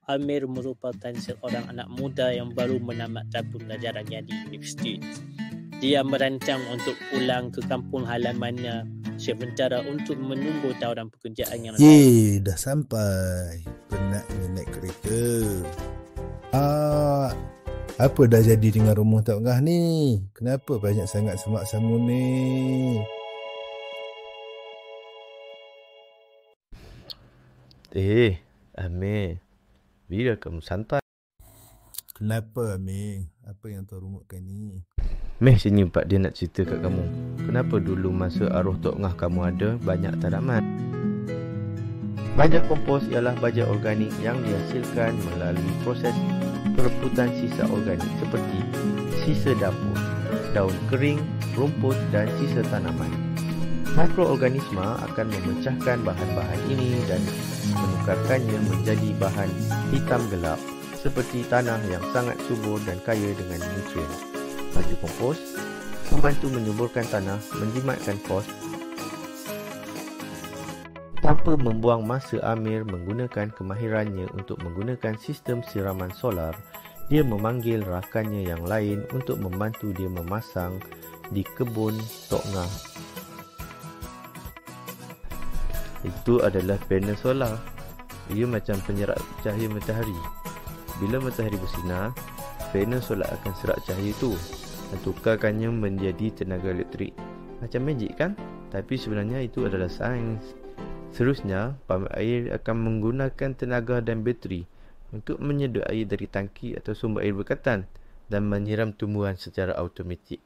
Amir merupakan seorang anak muda yang baru menamatkan pembelajarannya di universiti. Dia merancang untuk pulang ke kampung halamannya sementara untuk menunggu tawaran pekerjaan yang dah sampai. Penatnya naik kereta. Apa dah jadi dengan rumah Tok Ngah ni? Kenapa banyak sangat semak samun ni? Amir, bila kamu santai? Kenapa Amir? Apa yang Tuan rumuskan ni? Meh sini Pak dia nak cerita kat kamu. Kenapa dulu masa arwah Tok Ngah kamu ada banyak tanaman? Baja kompos ialah baja organik yang dihasilkan melalui proses perebutan sisa organik seperti sisa dapur, daun kering, rumput dan sisa tanaman. Mikroorganisme akan memecahkan bahan-bahan ini dan menukarkannya menjadi bahan hitam gelap seperti tanah yang sangat subur dan kaya dengan nutrien. Baja kompos membantu menyuburkan tanah, menjimatkan kos. Tanpa membuang masa, Amir menggunakan kemahirannya untuk menggunakan sistem siraman solar. Dia memanggil rakannya yang lain untuk membantu dia memasang di kebun Tok Ngah. Itu adalah panel solar. Ia macam penyerap cahaya matahari. Bila matahari bersinar, panel solar akan serap cahaya itu dan tukarkannya menjadi tenaga elektrik. Macam magic kan? Tapi sebenarnya itu adalah sains. Seterusnya, pam air akan menggunakan tenaga dan bateri untuk menyedot air dari tangki atau sumber air berkaitan dan menyiram tumbuhan secara automatik.